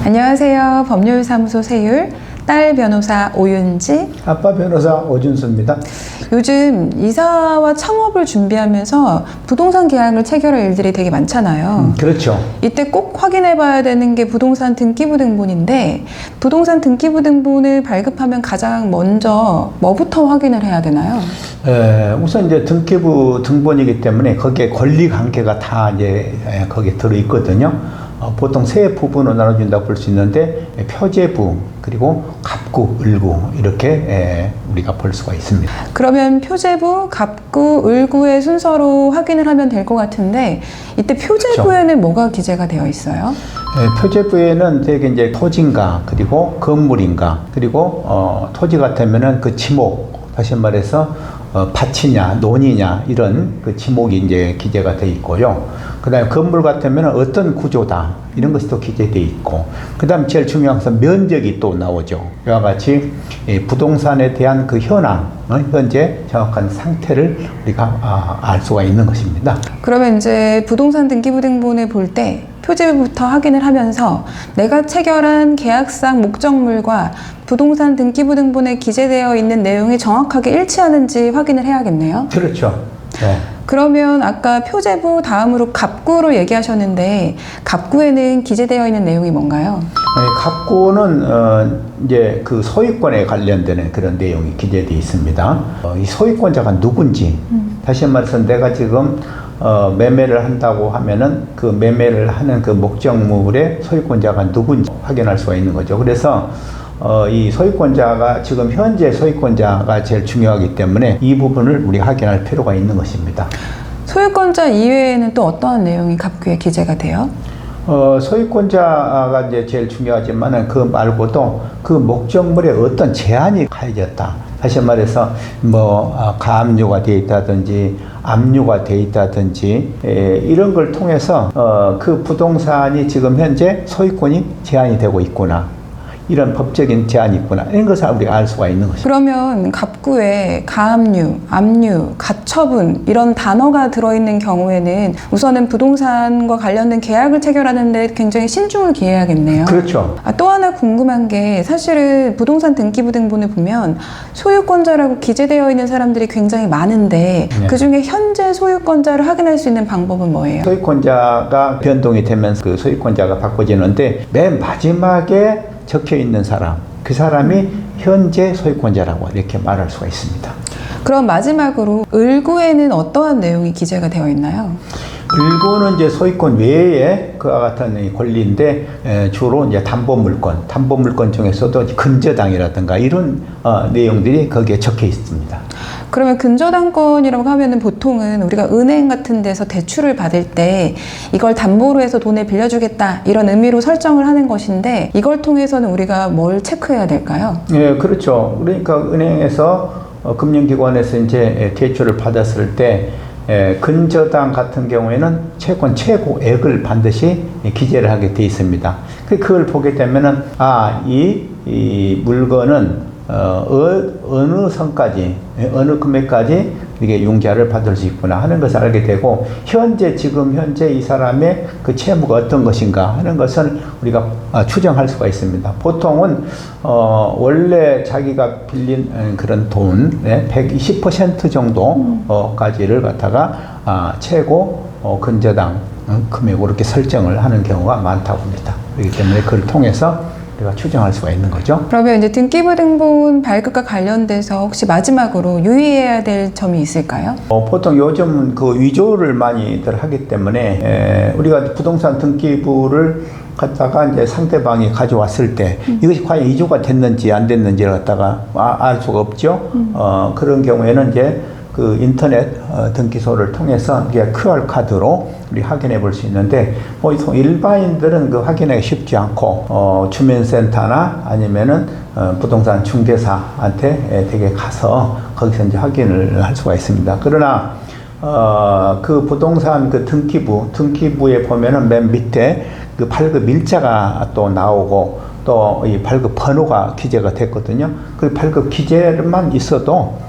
안녕하세요. 법률사무소 세율, 딸 변호사 오윤지, 아빠 변호사 오준수입니다. 요즘 이사와 창업을 준비하면서 부동산 계약을 체결할 일들이 되게 많잖아요. 그렇죠. 이때 꼭 확인해 봐야 되는 게 부동산 등기부등본인데, 부동산 등기부등본을 발급하면 가장 먼저 뭐부터 확인을 해야 되나요? 우선 이제 등기부 등본이기 때문에 거기에 권리 관계가 다 이제 거기에 들어 있거든요. 보통 세 부분으로 나눠준다고 볼 수 있는데, 표제부, 그리고 갑구, 을구, 이렇게 우리가 볼 수가 있습니다. 그러면 표제부, 갑구, 을구의 순서로 확인을 하면 될 것 같은데, 이때 표제부에는 그렇죠. 뭐가 기재가 되어 있어요? 표제부에는 되게 이제 토지인가, 그리고 건물인가, 그리고 토지 같으면은 그 지목, 다시 말해서 밭이냐, 논이냐, 이런 그 지목이 이제 기재가 되어 있고요. 그 다음에 건물 같으면 어떤 구조다, 이런 것이 또 기재되어 있고, 그 다음 제일 중요한 것은 면적이 또 나오죠. 이와 같이 부동산에 대한 그 현황, 현재 정확한 상태를 우리가 알 수가 있는 것입니다. 그러면 이제 부동산 등기부등본을 볼 때 표제부부터 확인을 하면서 내가 체결한 계약상 목적물과 부동산 등기부등본에 기재되어 있는 내용이 정확하게 일치하는지 확인을 해야겠네요. 그렇죠. 네. 그러면 아까 표제부 다음으로 갑구로 얘기하셨는데, 갑구에는 기재되어 있는 내용이 뭔가요? 갑구는 이제 그 소유권에 관련되는 그런 내용이 기재되어 있습니다. 이 소유권자가 누군지, 다시 말해서 내가 지금 매매를 한다고 하면은 그 매매를 하는 그 목적물의 소유권자가 누군지 확인할 수가 있는 거죠. 그래서 이 소유권자가 지금 현재 소유권자가 제일 중요하기 때문에 이 부분을 우리 확인할 필요가 있는 것입니다. 소유권자 이외에는 또 어떠한 내용이 갑구에 기재가 돼요? 소유권자가 이제 제일 중요하지만은 그 말고도 그 목적물에 어떤 제한이 가해졌다. 다시 말해서 가압류가 되어 있다든지 압류가 되어 있다든지 이런 걸 통해서 그 부동산이 지금 현재 소유권이 제한이 되고 있구나, 이런 법적인 제한이 있구나, 이런 것을 우리가 알 수가 있는 것입니다. 그러면 갑구에 가압류, 압류, 가처분 이런 단어가 들어있는 경우에는 우선은 부동산과 관련된 계약을 체결하는데 굉장히 신중을 기해야겠네요. 그렇죠. 또 하나 궁금한 게, 사실은 부동산 등기부등본을 보면 소유권자라고 기재되어 있는 사람들이 굉장히 많은데, 네. 그중에 현재 소유권자를 확인할 수 있는 방법은 뭐예요? 소유권자가 변동이 되면서 그 소유권자가 바꿔지는데, 맨 마지막에 적혀 있는 사람, 그 사람이 현재 소유권자라고 이렇게 말할 수가 있습니다. 그럼 마지막으로 을구에는 어떠한 내용이 기재가 되어 있나요? 을구는 이제 소유권 외에 그와 같은 권리인데, 주로 이제 담보물권 중에서도 근저당이라든가 이런 내용들이 거기에 적혀 있습니다. 그러면 근저당권이라고 하면은 보통은 우리가 은행 같은 데서 대출을 받을 때 이걸 담보로 해서 돈을 빌려주겠다, 이런 의미로 설정을 하는 것인데, 이걸 통해서는 우리가 뭘 체크해야 될까요? 예, 그렇죠. 그러니까 은행에서 금융기관에서 이제 대출을 받았을 때 근저당 같은 경우에는 채권 최고액을 반드시 기재를 하게 돼 있습니다. 그걸 보게 되면은 이 물건은 어느 선까지, 어느 금액까지 이게 융자를 받을 수 있구나 하는 것을 알게 되고, 지금 현재 이 사람의 그 채무가 어떤 것인가 하는 것을 우리가 추정할 수가 있습니다. 보통은 원래 자기가 빌린 그런 돈 120% 정도까지를 갖다가 최고 근저당 금액으로 이렇게 설정을 하는 경우가 많다고 합니다. 그렇기 때문에 그걸 통해서 우리가 추정할 수가 있는 거죠. 그러면 이제 등기부등본 발급과 관련돼서 혹시 마지막으로 유의해야 될 점이 있을까요? 보통 요즘은 그 위조를 많이들 하기 때문에 우리가 부동산 등기부를 갖다가 이제 상대방이 가져왔을 때 이것이 과연 위조가 됐는지 안 됐는지를 갖다가 알 수가 없죠. 그런 경우에는 이제 그 인터넷 등기소를 통해서 QR 카드로 우리 확인해 볼 수 있는데, 보통 일반인들은 그 확인하기 쉽지 않고 주민센터나 아니면은 부동산 중개사한테 되게 가서 거기서 이제 확인을 할 수가 있습니다. 그러나 그 부동산 그 등기부에 보면은 맨 밑에 그 발급 일자가 또 나오고, 또 이 발급 번호가 기재가 됐거든요. 그 발급 기재만 있어도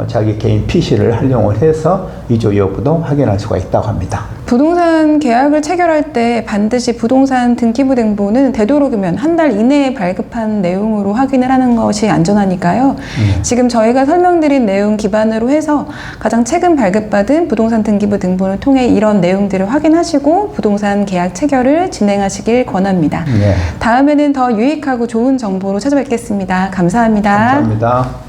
자기 개인 PC를 활용을 해서 이조 여부도 확인할 수가 있다고 합니다. 부동산 계약을 체결할 때 반드시 부동산 등기부등본은 되도록이면 한 달 이내에 발급한 내용으로 확인을 하는 것이 안전하니까요. 지금 저희가 설명드린 내용 기반으로 해서 가장 최근 발급받은 부동산 등기부등본을 통해 이런 내용들을 확인하시고 부동산 계약 체결을 진행하시길 권합니다. 네. 다음에는 더 유익하고 좋은 정보로 찾아뵙겠습니다. 감사합니다. 감사합니다.